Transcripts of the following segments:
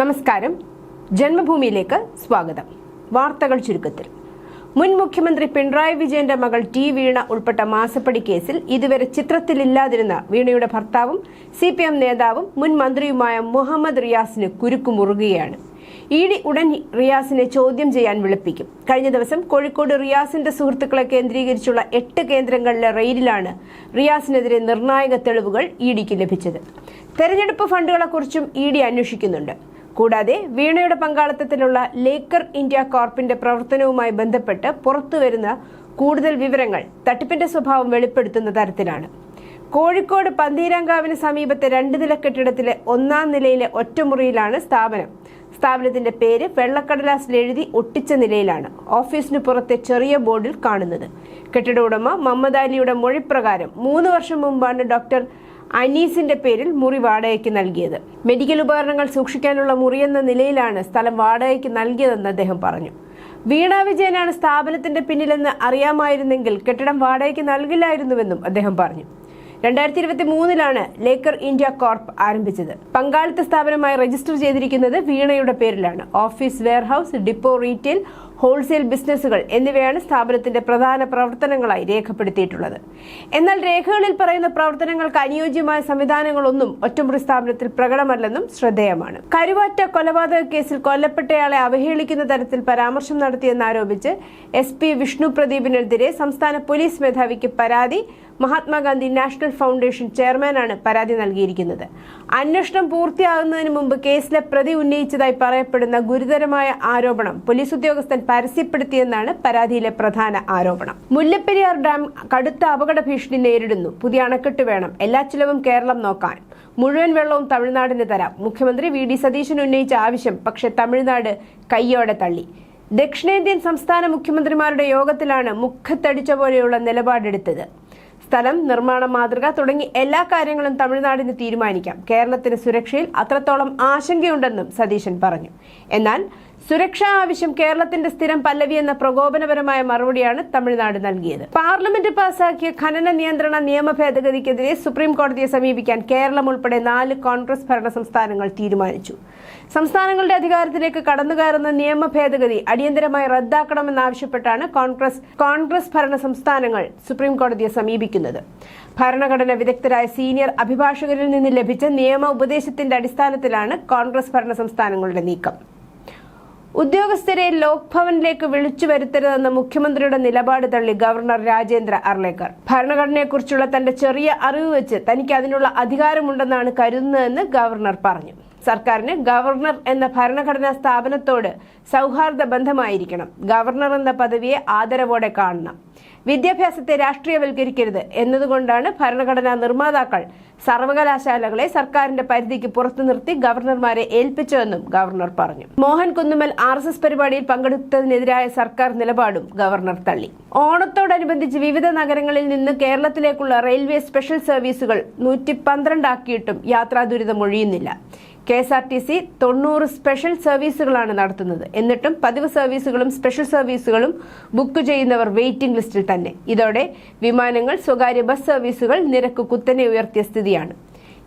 നമസ്കാരം. ജന്മഭൂമിയിലേക്ക് സ്വാഗതം. വാർത്തകൾ ചുരുക്കത്തിൽ. മുൻ മുഖ്യമന്ത്രി പിണറായി വിജയന്റെ മകൾ ടി വീണ ഉൾപ്പെട്ട മാസപ്പടി കേസിൽ ഇതുവരെ ചിത്രത്തിലില്ലാതിരുന്ന വീണയുടെ ഭർത്താവും CPM നേതാവും മുൻ മന്ത്രിയുമായ മുഹമ്മദ് റിയാസിന് കുരുക്കുമുറുകുകയാണ്. ED ഉടൻ റിയാസിനെ ചോദ്യം ചെയ്യാൻ വിളിപ്പിക്കും. കഴിഞ്ഞ ദിവസം കോഴിക്കോട് റിയാസിന്റെ സുഹൃത്തുക്കളെ കേന്ദ്രീകരിച്ചുള്ള 8 കേന്ദ്രങ്ങളിലെ റെയ്ഡിലാണ് റിയാസിനെതിരെ നിർണായക തെളിവുകൾ EDക്ക് ലഭിച്ചത്. തെരഞ്ഞെടുപ്പ് ഫണ്ടുകളെക്കുറിച്ചും ED അന്വേഷിക്കുന്നുണ്ട്. കൂടാതെ വീണയുടെ പങ്കാളിത്തത്തിലുള്ള ലേക്കർ ഇന്ത്യ കോർപ്പിന്റെ പ്രവർത്തനവുമായി ബന്ധപ്പെട്ട് പുറത്തുവരുന്ന കൂടുതൽ വിവരങ്ങൾ തട്ടിപ്പിന്റെ സ്വഭാവം വെളിപ്പെടുത്തുന്ന തരത്തിലാണ്. കോഴിക്കോട് പന്തീരാങ്കാവിന് സമീപത്തെ 2 നില കെട്ടിടത്തിലെ 1-ാം നിലയിലെ ഒറ്റമുറിയിലാണ് സ്ഥാപനം. സ്ഥാപനത്തിന്റെ പേര് വെള്ളക്കടലാസിൽ എഴുതി ഒട്ടിച്ച നിലയിലാണ് ഓഫീസിന് പുറത്തെ ചെറിയ ബോർഡിൽ കാണുന്നത്. കെട്ടിട ഉടമ മുഹമ്മദ് അലിയുടെ മൊഴിപ്രകാരം 3 വർഷം മുമ്പാണ് ഡോക്ടർ അനീസിന്റെ പേരിൽ മുറി വാടകയ്ക്ക് നൽകിയത്. മെഡിക്കൽ ഉപകരണങ്ങൾ സൂക്ഷിക്കാനുള്ള മുറിയെന്ന നിലയിലാണ് സ്ഥലം വാടകയ്ക്ക് നൽകിയതെന്ന് അദ്ദേഹം പറഞ്ഞു. വീണ വിജയനാണ് സ്ഥാപനത്തിന്റെ പിന്നിലെന്ന് അറിയാമായിരുന്നെങ്കിൽ കെട്ടിടം വാടകയ്ക്ക് നൽകില്ലായിരുന്നുവെന്നും അദ്ദേഹം പറഞ്ഞു. 2023-ലാണ് ലേക്കർ ഇന്ത്യ കോർപ്പ് ആരംഭിച്ചത്. പങ്കാളിത്ത സ്ഥാപനമായി രജിസ്റ്റർ ചെയ്തിരിക്കുന്നത് വീണയുടെ പേരിലാണ്. Office, warehouse, depot, retail, wholesale ബിസിനസ്സുകൾ എന്നിവയാണ് സ്ഥാപനത്തിന്റെ പ്രധാന പ്രവർത്തനങ്ങളായി രേഖപ്പെടുത്തിയിട്ടുള്ളത്. എന്നാൽ രേഖകളിൽ പറയുന്ന പ്രവർത്തനങ്ങൾക്ക് അനുയോജ്യമായ സംവിധാനങ്ങളൊന്നും ഒറ്റമുറി സ്ഥാപനത്തിൽ പ്രകടമല്ലെന്നും ശ്രദ്ധേയമാണ്. കരുവാറ്റ കൊലപാതക കേസിൽ കൊല്ലപ്പെട്ടയാളെ അവഹേളിക്കുന്ന തരത്തിൽ പരാമർശം നടത്തിയെന്നാരോപിച്ച് SP വിഷ്ണു പ്രദീപിനെതിരെ സംസ്ഥാന പോലീസ് മേധാവിക്ക് പരാതി. മഹാത്മാഗാന്ധി നാഷണൽ ഫൗണ്ടേഷൻ ചെയർമാനാണ് പരാതി നൽകിയിരിക്കുന്നത്. അന്വേഷണം പൂർത്തിയാകുന്നതിന് മുമ്പ് കേസിലെ പ്രതി ഉന്നയിച്ചതായി പറയപ്പെടുന്ന ഗുരുതരമായ ആരോപണം പോലീസ് ഉദ്യോഗസ്ഥൻ പരസ്യപ്പെടുത്തിയെന്നാണ് പരാതിയിലെ പ്രധാന ആരോപണം. മുല്ലപ്പെരിയാർ ഡാം കടുത്ത അപകട ഭീഷണി നേരിടുന്നു. പുതിയ അണക്കെട്ട് വേണം. എല്ലാ ചിലവും കേരളം നോക്കാൻ. മുഴുവൻ വെള്ളവും തമിഴ്നാടിന് തരാം. മുഖ്യമന്ത്രി VD സതീശൻ ഉന്നയിച്ച ആവശ്യം പക്ഷേ തമിഴ്നാട് കയ്യോടെ തള്ളി. ദക്ഷിണേന്ത്യൻ സംസ്ഥാന മുഖ്യമന്ത്രിമാരുടെ യോഗത്തിലാണ് മുഖത്തടിച്ച പോലെയുള്ള നിലപാടെടുത്തത്. സ്ഥലം, നിർമ്മാണ മാതൃക തുടങ്ങി എല്ലാ കാര്യങ്ങളും തമിഴ്നാടിന് തീരുമാനിക്കാം. കേരളത്തിന് സുരക്ഷയിൽ അത്രത്തോളം ആശങ്കയുണ്ടെന്നും സതീശൻ പറഞ്ഞു. എന്നാൽ സുരക്ഷാ ആവശ്യം കേരളത്തിന്റെ സ്ഥിരം പല്ലവി എന്ന പ്രകോപനപരമായ മറുപടിയാണ് തമിഴ്നാട് നൽകിയത്. പാർലമെന്റ് പാസാക്കിയ ഖനന നിയന്ത്രണ നിയമ ഭേദഗതിക്കെതിരെ സുപ്രീം കോടതിയെ സമീപിക്കാൻ കേരളം ഉൾപ്പെടെ 4 കോൺഗ്രസ് ഭരണ സംസ്ഥാനങ്ങൾ തീരുമാനിച്ചു. സംസ്ഥാനങ്ങളുടെ അധികാരത്തിലേക്ക് കടന്നുകയറുന്ന നിയമ ഭേദഗതി അടിയന്തരമായി റദ്ദാക്കണമെന്നാവശ്യപ്പെട്ടാണ് കോൺഗ്രസ് ഭരണ സംസ്ഥാനങ്ങൾ സുപ്രീം കോടതിയെ സമീപിക്കുന്നത്. ഭരണഘടന വിദഗ്ധരായ സീനിയർ അഭിഭാഷകരിൽ നിന്ന് ലഭിച്ച നിയമ ഉപദേശത്തിന്റെ അടിസ്ഥാനത്തിലാണ് കോൺഗ്രസ് ഭരണ സംസ്ഥാനങ്ങളുടെ നീക്കം. ഉദ്യോഗസ്ഥരെ ലോക് ഭവനിലേക്ക് വിളിച്ചു വരുത്തരുതെന്ന മുഖ്യമന്ത്രിയുടെ നിലപാട് തള്ളി ഗവർണർ രാജേന്ദ്ര അർലേക്കർ. ഭരണഘടനയെക്കുറിച്ചുള്ള തന്റെ ചെറിയ അറിവ് വെച്ച് തനിക്ക് അതിനുള്ള അധികാരമുണ്ടെന്നാണ് കരുതുന്നതെന്ന് ഗവർണർ പറഞ്ഞു. സർക്കാരിന് ഗവർണർ എന്ന ഭരണഘടനാ സ്ഥാപനത്തോട് സൗഹാർദ്ദ ബന്ധമായിരിക്കണം. ഗവർണർ എന്ന പദവിയെ ആദരവോടെ കാണണം. വിദ്യാഭ്യാസത്തെ രാഷ്ട്രീയവൽക്കരിക്കരുത് എന്നതുകൊണ്ടാണ് ഭരണഘടനാ നിർമ്മാതാക്കൾ സർവകലാശാലകളെ സർക്കാരിന്റെ പരിധിക്ക് പുറത്തു നിർത്തി ഗവർണർമാരെ ഏൽപ്പിച്ചതെന്നും ഗവർണർ പറഞ്ഞു. മോഹൻ കുന്നുമ്മൽ RSS പരിപാടിയിൽ പങ്കെടുത്തതിനെതിരായ സർക്കാർ നിലപാടും ഗവർണർ തള്ളി. ഓണത്തോടനുബന്ധിച്ച് വിവിധ നഗരങ്ങളിൽ നിന്ന് കേരളത്തിലേക്കുള്ള റെയിൽവേ സ്പെഷ്യൽ സർവീസുകൾ 112 ആക്കിയിട്ടും യാത്രാ ദുരിതം ഒഴിയുന്നില്ല. KSRTC 90 സ്പെഷ്യൽ സർവീസുകളാണ് നടത്തുന്നത്. എന്നിട്ടും പതിവ് സർവീസുകളും സ്പെഷ്യൽ സർവീസുകളും ബുക്ക് ചെയ്യുന്നവർ വെയിറ്റിംഗ് ലിസ്റ്റിൽ തന്നെ. ഇതോടെ വിമാനങ്ങൾ, സ്വകാര്യ ബസ് സർവീസുകൾ നിരക്ക് കുത്തനെ ഉയർത്തിയ സ്ഥിതിയാണ്.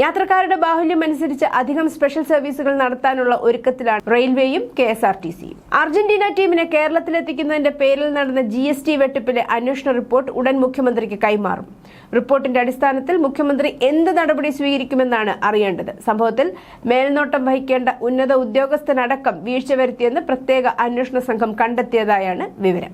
യാത്രക്കാരുടെ ബാഹുല്യം അനുസരിച്ച് അധികം സ്പെഷ്യൽ സർവീസുകൾ നടത്താനുള്ള ഒരുക്കത്തിലാണ് റെയിൽവേയും KSRTCയും. അർജന്റീന ടീമിനെ കേരളത്തിലെത്തിക്കുന്നതിന്റെ പേരിൽ നടന്ന GST വെട്ടിപ്പിലെ അന്വേഷണ റിപ്പോർട്ട് ഉടൻ മുഖ്യമന്ത്രിക്ക് കൈമാറും. റിപ്പോർട്ടിന്റെ അടിസ്ഥാനത്തിൽ മുഖ്യമന്ത്രി എന്ത് നടപടി സ്വീകരിക്കുമെന്നാണ് അറിയേണ്ടത്. സംഭവത്തിൽ മേൽനോട്ടം വഹിക്കേണ്ട ഉന്നത ഉദ്യോഗസ്ഥനടക്കം വീഴ്ച വരുത്തിയെന്ന് പ്രത്യേക അന്വേഷണ സംഘം കണ്ടെത്തിയതായാണ് വിവരം.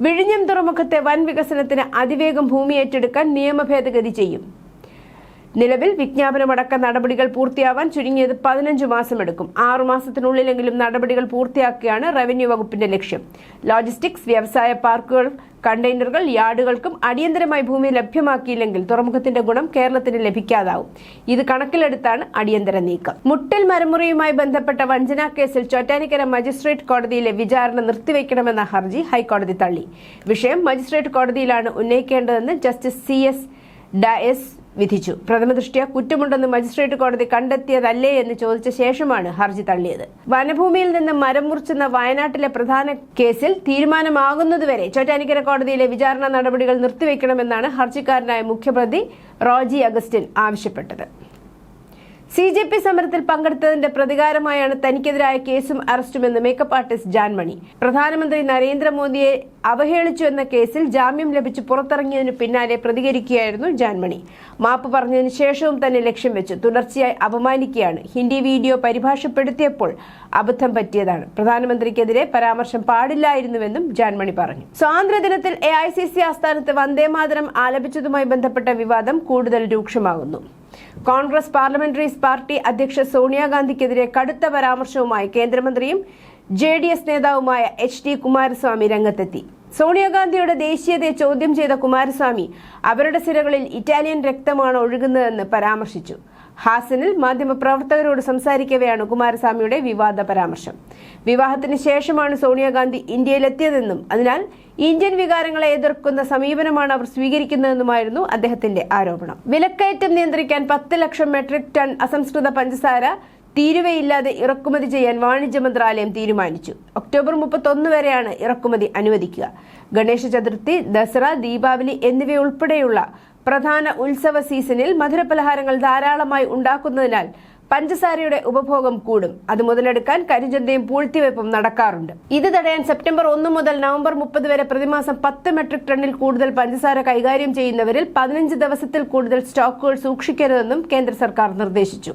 വിഴിഞ്ഞം തുറമുഖത്തെ വൻ വികസനത്തിന് അതിവേഗം ഭൂമി ഏറ്റെടുക്കാൻ നിയമ ഭേദഗതി ചെയ്യും. നിലവിൽ വിജ്ഞാപനമടക്ക നടപടികൾ പൂർത്തിയാവാൻ ചുരുങ്ങിയത് 15 മാസമെടുക്കും. 6 മാസത്തിനുള്ളിലെങ്കിലും നടപടികൾ പൂർത്തിയാക്കുകയാണ് റവന്യൂ വകുപ്പിന്റെ ലക്ഷ്യം. ലോജിസ്റ്റിക്സ്, വ്യവസായ പാർക്കുകൾ, കണ്ടെയ്നറുകൾ, യാർഡുകൾക്കും അടിയന്തരമായി ഭൂമി ലഭ്യമാക്കിയില്ലെങ്കിൽ തുറമുഖത്തിന്റെ ഗുണം കേരളത്തിന് ലഭിക്കാതാവും. ഇത് കണക്കിലെടുത്താണ് അടിയന്തര നീക്കം. മുട്ടൽ മരമുറിയുമായി ബന്ധപ്പെട്ട വഞ്ചനാ കേസിൽ ചോറ്റാനിക്കര മജിസ്ട്രേറ്റ് കോടതിയിലെ വിചാരണ നിർത്തിവെക്കണമെന്ന ഹർജി ഹൈക്കോടതി തള്ളി. വിഷയം മജിസ്ട്രേറ്റ് കോടതിയിലാണ് ഉന്നയിക്കേണ്ടതെന്ന് ജസ്റ്റിസ് CS ഡയസ് വിധിച്ചു. പ്രഥമദൃഷ്ട്യാ കുറ്റമുണ്ടെന്ന് മജിസ്ട്രേറ്റ് കോടതി കണ്ടെത്തിയതല്ലേ എന്ന് ചോദിച്ച ശേഷമാണ് ഹർജി തള്ളിയത്. വനഭൂമിയിൽ നിന്ന് മരം മുറിച്ചെന്ന വയനാട്ടിലെ പ്രധാന കേസിൽ തീരുമാനമാകുന്നതുവരെ ചോറ്റാനിക്കര കോടതിയിലെ വിചാരണ നടപടികൾ നിർത്തിവെക്കണമെന്നാണ് ഹർജിക്കാരനായ മുഖ്യപ്രതി റോജി അഗസ്റ്റിൻ ആവശ്യപ്പെട്ടത്. CJP സമരത്തിൽ പങ്കെടുത്തതിന്റെ പ്രതികാരമായാണ് തനിക്കെതിരായ കേസും അറസ്റ്റുമെന്ന് മേക്കപ്പ് ആർട്ടിസ്റ്റ് ജാൻമണി. പ്രധാനമന്ത്രി നരേന്ദ്രമോദിയെ അവഹേളിച്ചു എന്ന കേസിൽ ജാമ്യം ലഭിച്ച് പുറത്തിറങ്ങിയതിനു പിന്നാലെ പ്രതികരിക്കുകയായിരുന്നു ജാൻമണി. മാപ്പ് പറഞ്ഞതിന് ശേഷവും തന്നെ ലക്ഷ്യം വെച്ചു തുടർച്ചയായി അപമാനിക്കുകയാണ്. ഹിന്ദി വീഡിയോ പരിഭാഷപ്പെടുത്തിയപ്പോൾ അബദ്ധം പറ്റിയതാണ്. പ്രധാനമന്ത്രിക്കെതിരെ പരാമർശം പാടില്ലായിരുന്നുവെന്നും ജാൻമണി പറഞ്ഞു. സ്വാതന്ത്ര്യദിനത്തിൽ AICC ആസ്ഥാനത്ത് വന്ദേമാതരം ആലപിച്ചതുമായി ബന്ധപ്പെട്ട വിവാദം കൂടുതൽ രൂക്ഷമാകുന്നു. കോൺഗ്രസ് പാർലമെന്ററി പാർട്ടി അധ്യക്ഷ സോണിയാഗാന്ധിക്കെതിരെ കടുത്ത പരാമർശവുമായി കേന്ദ്രമന്ത്രിയും JDS നേതാവുമായ HD കുമാരസ്വാമി രംഗത്തെത്തി. സോണിയാഗാന്ധിയുടെ ദേശീയതയെ ചോദ്യം ചെയ്ത കുമാരസ്വാമി അവരുടെ സിരകളിൽ ഇറ്റാലിയൻ രക്തമാണ് ഒഴുകുന്നതെന്ന് പരാമർശിച്ചു. ഹാസനിൽ മാധ്യമപ്രവർത്തകരോട് സംസാരിക്കവെയാണ് കുമാരസ്വാമിയുടെ വിവാദ പരാമർശം. വിവാഹത്തിന് ശേഷമാണ് സോണിയാഗാന്ധി ഇന്ത്യയിലെത്തിയതെന്നും അതിനാൽ ഇന്ത്യൻ വികാരങ്ങളെ എതിർക്കുന്ന സമീപനമാണ് അവർ സ്വീകരിക്കുന്നതെന്നുമായിരുന്നു അദ്ദേഹത്തിന്റെ ആരോപണം. വിലക്കയറ്റം നിയന്ത്രിക്കാൻ 10 ലക്ഷം മെട്രിക് ടൺ അസംസ്കൃത പഞ്ചസാര തീരുവയില്ലാതെ ഇറക്കുമതി ചെയ്യാൻ വാണിജ്യ മന്ത്രാലയം തീരുമാനിച്ചു. ഒക്ടോബർ 31 വരെയാണ് ഇറക്കുമതി അനുവദിക്കുക. ഗണേശ ചതുർത്ഥി, ദസറ, ദീപാവലി എന്നിവയുൾപ്പെടെയുള്ള പ്രധാന ഉത്സവ സീസണിൽ മധുരപലഹാരങ്ങൾ ധാരാളമായി ഉണ്ടാക്കുന്നതിനാൽ പഞ്ചസാരയുടെ ഉപഭോഗം കൂടും. അത് മുതലെടുക്കാൻ കരിഞ്ചന്തയും പൂഴ്ത്തിവയ്പും നടക്കാറുണ്ട്. ഇത് തടയാൻ സെപ്റ്റംബർ 1 മുതൽ നവംബർ 30 വരെ പ്രതിമാസം 10 മെട്രിക് ടണ്ണിൽ കൂടുതൽ പഞ്ചസാര കൈകാര്യം ചെയ്യുന്നവരിൽ 15 ദിവസത്തിൽ കൂടുതൽ സ്റ്റോക്കുകൾ സൂക്ഷിക്കരുതെന്നും കേന്ദ്ര സർക്കാർ നിർദ്ദേശിച്ചു.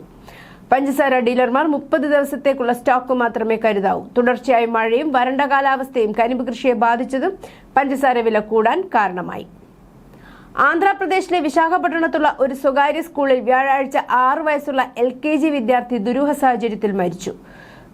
പഞ്ചസാര ഡീലർമാർ 30 ദിവസത്തേക്കുള്ള സ്റ്റോക്ക് മാത്രമേ കരുതാവൂ. തുടർച്ചയായി മഴയും വരണ്ട കാലാവസ്ഥയും കരിമ്പ് കൃഷിയെ ബാധിച്ചതും പഞ്ചസാര വില കൂടാൻ കാരണമായി. ആന്ധ്രാപ്രദേശിലെ വിശാഖപട്ടണത്തുള്ള ഒരു സ്വകാര്യ സ്കൂളിൽ വ്യാഴാഴ്ച 6 വയസ്സുള്ള LKG വിദ്യാർത്ഥി ദുരൂഹ സാഹചര്യത്തിൽ മരിച്ചു.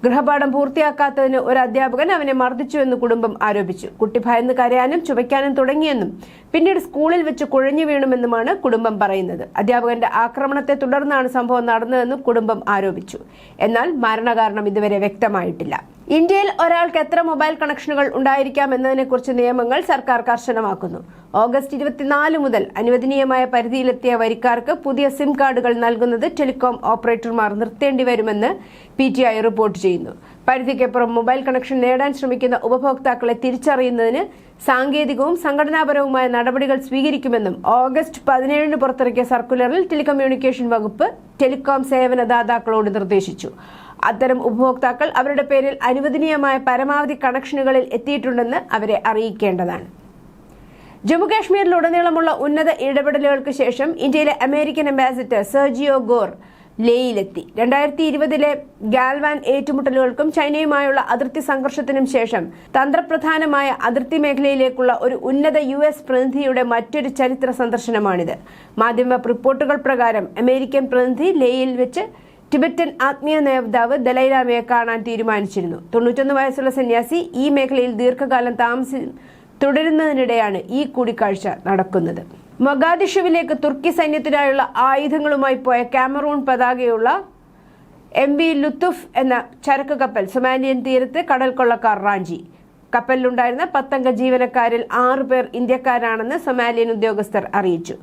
ഗൃഹപാഠം പൂർത്തിയാക്കാത്തതിന് ഒരു അധ്യാപകൻ അവനെ മർദ്ദിച്ചുവെന്ന് കുടുംബം ആരോപിച്ചു. കുട്ടി ഭയന്ന് കരയാനും ചുമയ്ക്കാനും തുടങ്ങിയെന്നും പിന്നീട് സ്കൂളിൽ വെച്ച് കുഴഞ്ഞു വീണുമെന്നുമാണ് കുടുംബം പറയുന്നത്. അധ്യാപകന്റെ ആക്രമണത്തെ തുടർന്നാണ് സംഭവം നടന്നതെന്നും കുടുംബം ആരോപിച്ചു. എന്നാൽ മരണകാരണം ഇതുവരെ വ്യക്തമായിട്ടില്ല. ഇന്ത്യയിൽ ഒരാൾക്ക് എത്ര മൊബൈൽ കണക്ഷനുകൾ ഉണ്ടായിരിക്കാം എന്നതിനെക്കുറിച്ച് നിയമങ്ങൾ സർക്കാർ കർശനമാക്കുന്നു. ഓഗസ്റ്റ് 24 മുതൽ അനുവദനീയമായ പരിധിയിലെത്തിയ വരിക്കാർക്ക് പുതിയ സിം കാർഡുകൾ നൽകുന്നത് ടെലികോം ഓപ്പറേറ്റർമാർ നിർത്തേണ്ടി വരുമെന്ന് PTI റിപ്പോർട്ട് ചെയ്യുന്നു. പരിധിക്കപ്പുറം മൊബൈൽ കണക്ഷൻ നേടാൻ ശ്രമിക്കുന്ന ഉപഭോക്താക്കളെ തിരിച്ചറിയുന്നതിന് സാങ്കേതികവും സംഘടനാപരവുമായ നടപടികൾ സ്വീകരിക്കുമെന്നും ഓഗസ്റ്റ് 17 പുറത്തിറക്കിയ സർക്കുലറിൽ ടെലികമ്മ്യൂണിക്കേഷൻ വകുപ്പ് ടെലികോം സേവനദാതാക്കളോട് നിർദ്ദേശിച്ചു. അത്തരം ഉപഭോക്താക്കൾ അവരുടെ പേരിൽ അനുവദനീയമായ പരമാവധി കണക്ഷനുകളിൽ എത്തിയിട്ടുണ്ടെന്ന് അവരെ അറിയിക്കേണ്ടതാണ്. ജമ്മുകാശ്മീരിലുടനീളമുള്ള ഉന്നത ഇടപെടലുകൾക്ക് ശേഷം ഇന്ത്യയിലെ അമേരിക്കൻ അംബാസിഡർ സെർജിയോ ഗോർ ലേയിലെത്തി. 2020 ഗാൽവാൻ ഏറ്റുമുട്ടലുകൾക്കും ചൈനയുമായുള്ള അതിർത്തി സംഘർഷത്തിനും ശേഷം തന്ത്രപ്രധാനമായ അതിർത്തി മേഖലയിലേക്കുള്ള ഒരു ഉന്നത US പ്രതിനിധിയുടെ മറ്റൊരു ചരിത്ര സന്ദർശനമാണിത്. മാധ്യമ റിപ്പോർട്ടുകൾ പ്രകാരം അമേരിക്കൻ പ്രതിനിധി ലേയിൽ വെച്ച് ടിബറ്റൻ ആത്മീയ നേതാവ് ദലൈലാമയെ കാണാൻ തീരുമാനിച്ചിരുന്നു. 91 വയസ്സുള്ള സന്യാസി ഈ മേഖലയിൽ ദീർഘകാലം തുടരുന്നതിനിടെയാണ് ഈ കൂടിക്കാഴ്ച നടക്കുന്നത്. മൊഗാദിഷുവിലേക്ക് തുർക്കി സൈന്യത്തിനായുള്ള ആയുധങ്ങളുമായി പോയ കാമറൂൺ പതാകയുള്ള MV ലുത്തുഫ് എന്ന ചരക്ക് കപ്പൽ സൊമാലിയൻ തീരത്ത് കടൽ കൊള്ളക്കാർ റാഞ്ചി. കപ്പലിലുണ്ടായിരുന്ന 10 അംഗ ജീവനക്കാരിൽ 6 പേർ ഇന്ത്യക്കാരാണെന്ന് സൊമാലിയൻ ഉദ്യോഗസ്ഥർ അറിയിച്ചു.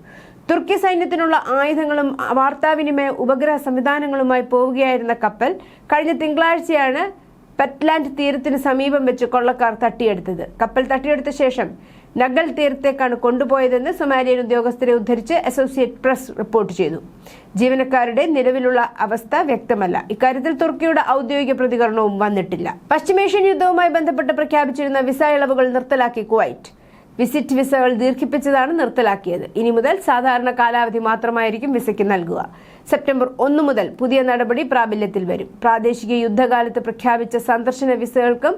തുർക്കി സൈന്യത്തിനുള്ള ആയുധങ്ങളും വാർത്താവിനിമയ ഉപഗ്രഹ സംവിധാനങ്ങളുമായി പോവുകയായിരുന്ന കപ്പൽ കഴിഞ്ഞ തിങ്കളാഴ്ചയാണ് പെറ്റ്ലാൻഡ് തീരത്തിന് സമീപം വെച്ച് കൊള്ളക്കാർ തട്ടിയെടുത്തത്. കപ്പൽ തട്ടിയെടുത്ത ശേഷം നഗൽ തീരത്തേക്കാണ് കൊണ്ടുപോയതെന്ന് സൊമാലിയൻ ഉദ്യോഗസ്ഥരെ ഉദ്ധരിച്ച് അസോസിയേറ്റ് പ്രസ് റിപ്പോർട്ട് ചെയ്തു. ജീവനക്കാരുടെ നിലവിലുള്ള അവസ്ഥ വ്യക്തമല്ല. ഇക്കാര്യത്തിൽ തുർക്കിയുടെ ഔദ്യോഗിക പ്രതികരണവും വന്നിട്ടില്ല. പശ്ചിമേഷ്യൻ യുദ്ധവുമായി ബന്ധപ്പെട്ട് പ്രഖ്യാപിച്ചിരുന്ന വിസ ഇളവുകൾ നിർത്തലാക്കി കുവൈറ്റ്. വിസിറ്റ് വിസകൾ ദീർഘിപ്പിച്ചതാണ് നിർത്തലാക്കിയത്. ഇനി മുതൽ സാധാരണ കാലാവധി മാത്രമായിരിക്കും വിസയ്ക്ക് നൽകുക. സെപ്റ്റംബർ 1 മുതൽ പുതിയ നടപടി പ്രാബല്യത്തിൽ വരും. പ്രാദേശിക യുദ്ധകാലത്ത് പ്രഖ്യാപിച്ച സന്ദർശന വിസകൾക്കും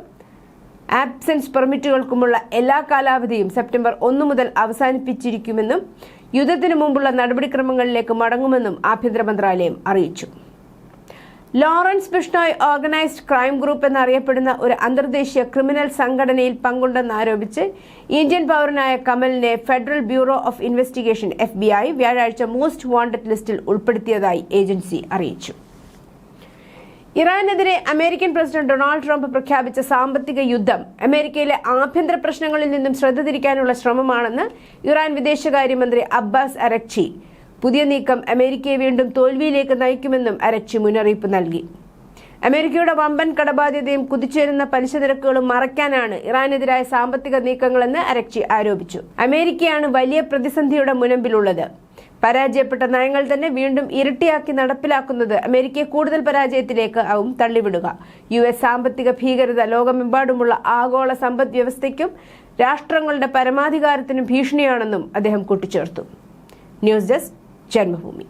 ആബ്സെൻസ് പെർമിറ്റുകൾക്കുമുള്ള എല്ലാ കാലാവധിയും സെപ്റ്റംബർ 1 മുതൽ അവസാനിപ്പിച്ചിരിക്കുമെന്നും യുദ്ധത്തിനു മുമ്പുള്ള നടപടിക്രമങ്ങളിലേക്ക് മടങ്ങുമെന്നും ആഭ്യന്തര മന്ത്രാലയം അറിയിച്ചു. Lawrence Bishnoi organised crime group എന്നറിയപ്പെടുന്ന ഒരു അന്തർദേശീയ ക്രിമിനൽ സംഘടനയിൽ പങ്കുണ്ടെന്നാരോപിച്ച് ഇന്ത്യൻ പൗരനായ കമലിനെ Federal Bureau of Investigation FBI വ്യാഴാഴ്ച മോസ്റ്റ് വാണ്ടഡ് ലിസ്റ്റിൽ ഉൾപ്പെടുത്തിയതായി ഏജൻസി അറിയിച്ചു. ഇറാനെതിരെ അമേരിക്കൻ പ്രസിഡന്റ് ഡൊണാൾഡ് ട്രംപ് പ്രഖ്യാപിച്ച സാമ്പത്തിക യുദ്ധം അമേരിക്കയിലെ ആഭ്യന്തര പ്രശ്നങ്ങളിൽ നിന്നും ശ്രദ്ധ തിരിക്കാനുള്ള ശ്രമമാണെന്ന് ഇറാൻ വിദേശകാര്യമന്ത്രി അബ്ബാസ് അരക്ചി. പുതിയ നീക്കം അമേരിക്കയെ വീണ്ടും തോൽവിയിലേക്ക് നയിക്കുമെന്നും അരക്ചി മുന്നറിയിപ്പ് നൽകി. അമേരിക്കയുടെ വമ്പൻ കടബാധ്യതയും കുതിച്ചുയരുന്ന പലിശ നിരക്കുകളും മറയ്ക്കാനാണ് ഇറാനെതിരായ സാമ്പത്തിക നീക്കങ്ങളെന്ന് അരക്ചി ആരോപിച്ചു. അമേരിക്കയാണ് വലിയ പ്രതിസന്ധിയുടെ മുനമ്പിലുള്ളത്. പരാജയപ്പെട്ട നയങ്ങൾ തന്നെ വീണ്ടും ഇരട്ടിയാക്കി നടപ്പിലാക്കുന്നത് അമേരിക്കയെ കൂടുതൽ പരാജയത്തിലേക്ക് ആവും തള്ളിവിടുക. US സാമ്പത്തിക ഭീകരത ലോകമെമ്പാടുമുള്ള ആഗോള സമ്പദ് വ്യവസ്ഥയ്ക്കും രാഷ്ട്രങ്ങളുടെ പരമാധികാരത്തിനും ഭീഷണിയാണെന്നും അദ്ദേഹം കൂട്ടിച്ചേർത്തു. News desk Janmabhumi.